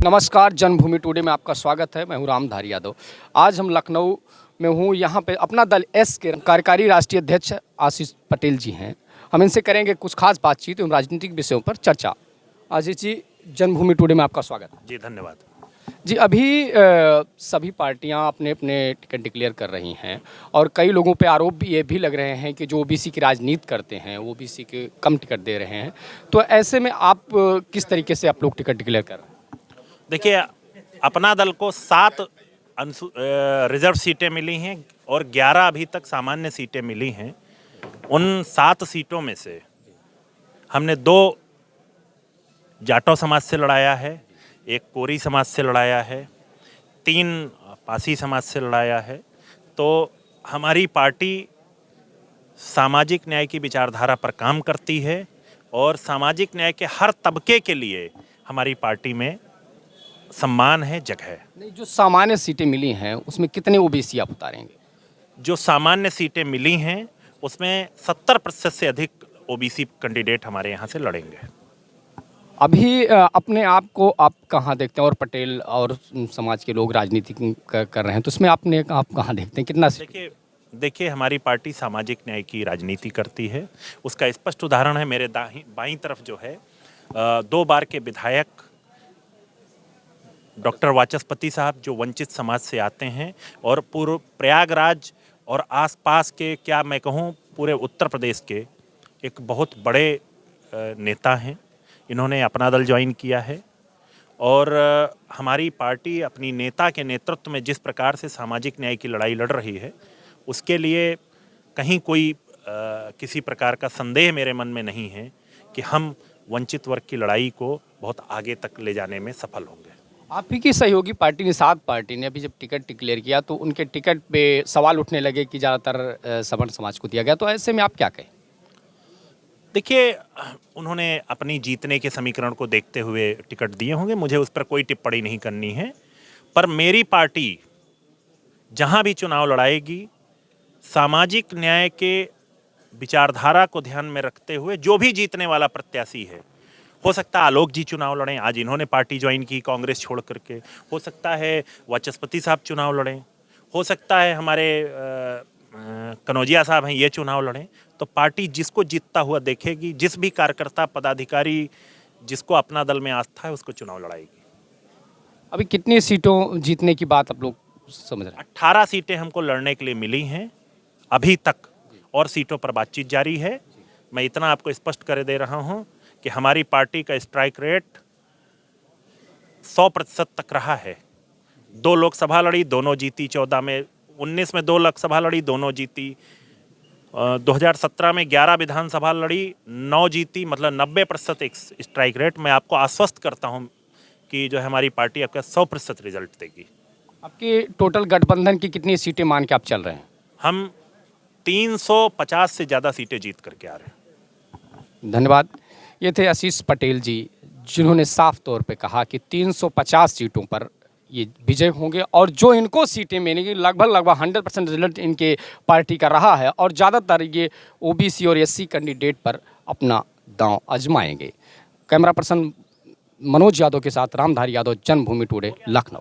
नमस्कार, जन्मभूमि टुडे में आपका स्वागत है। मैं हूं रामधारी यादव। आज हम लखनऊ में हूं। यहां पे अपना दल एस के कार्यकारी राष्ट्रीय अध्यक्ष आशीष पटेल जी हैं। हम इनसे करेंगे कुछ खास बातचीत एवं राजनीतिक विषयों पर चर्चा। आशीष जी, जन्मभूमि टुडे में आपका स्वागत है। जी धन्यवाद। जी, अभी सभी पार्टियां अपने अपने टिकट डिक्लेयर कर रही हैं और कई लोगों पे आरोप भी ये भी लग रहे हैं कि जो ओबीसी की राजनीति करते हैं वो ओबीसी के कम टिकट दे रहे हैं। तो ऐसे में आप किस तरीके से आप लोग टिकट डिक्लेयर कर रहे हैं? देखिए, अपना दल को 7 रिजर्व सीटें मिली हैं और 11 अभी तक सामान्य सीटें मिली हैं। उन 7 सीटों में से हमने 2 जाटो समाज से लड़ाया है, 1 कोरी समाज से लड़ाया है, 3 पासी समाज से लड़ाया है। तो हमारी पार्टी सामाजिक न्याय की विचारधारा पर काम करती है और सामाजिक न्याय के हर तबके के लिए हमारी पार्टी में सम्मान है, जगह है। नहीं, जो सामान्य सीटें मिली हैं उसमें कितने ओबीसी आप उतारेंगे? जो सामान्य सीटें मिली हैं उसमें 70% से अधिक ओबीसी कैंडिडेट हमारे यहाँ से लड़ेंगे। अभी अपने आप को आप कहाँ देखते हैं और पटेल और समाज के लोग राजनीति कर रहे हैं तो उसमें आप कहाँ देखते हैं, कितना? देखिए, हमारी पार्टी सामाजिक न्याय की राजनीति करती है। उसका स्पष्ट उदाहरण है मेरे बाईं तरफ जो है 2 बार के विधायक डॉक्टर वाचस्पति साहब, जो वंचित समाज से आते हैं और पूर्व प्रयागराज और आसपास के, क्या मैं कहूँ, पूरे उत्तर प्रदेश के एक बहुत बड़े नेता हैं। इन्होंने अपना दल ज्वाइन किया है और हमारी पार्टी अपनी नेता के नेतृत्व में जिस प्रकार से सामाजिक न्याय की लड़ाई लड़ रही है उसके लिए कहीं कोई किसी प्रकार का संदेह मेरे मन में नहीं है कि हम वंचित वर्ग की लड़ाई को बहुत आगे तक ले जाने में सफल होंगे। आप ही की सहयोगी पार्टी निषाद पार्टी ने अभी जब टिकट डिक्लेयर किया तो उनके टिकट पे सवाल उठने लगे कि ज़्यादातर सवर्ण समाज को दिया गया। तो ऐसे में आप क्या कहें? देखिए, उन्होंने अपनी जीतने के समीकरण को देखते हुए टिकट दिए होंगे, मुझे उस पर कोई टिप्पणी नहीं करनी है। पर मेरी पार्टी जहां भी चुनाव लड़ाएगी सामाजिक न्याय के विचारधारा को ध्यान में रखते हुए जो भी जीतने वाला प्रत्याशी है, हो सकता है आलोक जी चुनाव लड़ें, आज इन्होंने पार्टी ज्वाइन की कांग्रेस छोड़ करके, हो सकता है वाचस्पति साहब चुनाव लड़ें, हो सकता है हमारे कनौजिया साहब हैं ये चुनाव लड़ें। तो पार्टी जिसको जीतता हुआ देखेगी, जिस भी कार्यकर्ता पदाधिकारी जिसको अपना दल में आस्था है उसको चुनाव लड़ाएगी। अभी कितनी सीटों जीतने की बात आप लोग समझ रहे हैं? 18 सीटें हमको लड़ने के लिए मिली हैं अभी तक और सीटों पर बातचीत जारी है। मैं इतना आपको स्पष्ट कर दे रहा हूँ कि हमारी पार्टी का स्ट्राइक रेट 100% तक रहा है। 2 लोकसभा लड़ी, दोनों जीती। 14 में 19 में 2 लोकसभा लड़ी, दोनों जीती। 2017 में 11 विधानसभा लड़ी, 9 जीती। मतलब 90% एक स्ट्राइक रेट। मैं आपको आश्वस्त करता हूं कि जो है हमारी पार्टी आपका 100% रिजल्ट देगी। आपकी टोटल गठबंधन की कितनी सीटें मान के आप चल रहे हैं? हम 350 से ज़्यादा सीटें जीत करके आ रहे हैं। धन्यवाद। ये थे आशीष पटेल जी, जिन्होंने साफ तौर पे कहा कि 350 सीटों पर ये विजय होंगे और जो इनको सीटें मिलेंगी लगभग 100% रिजल्ट इनके पार्टी का रहा है और ज़्यादातर ये ओबीसी और एससी कैंडिडेट पर अपना दांव आजमाएंगे। कैमरा पर्सन मनोज यादव के साथ रामधारी यादव, जन्मभूमि टुडे, लखनऊ।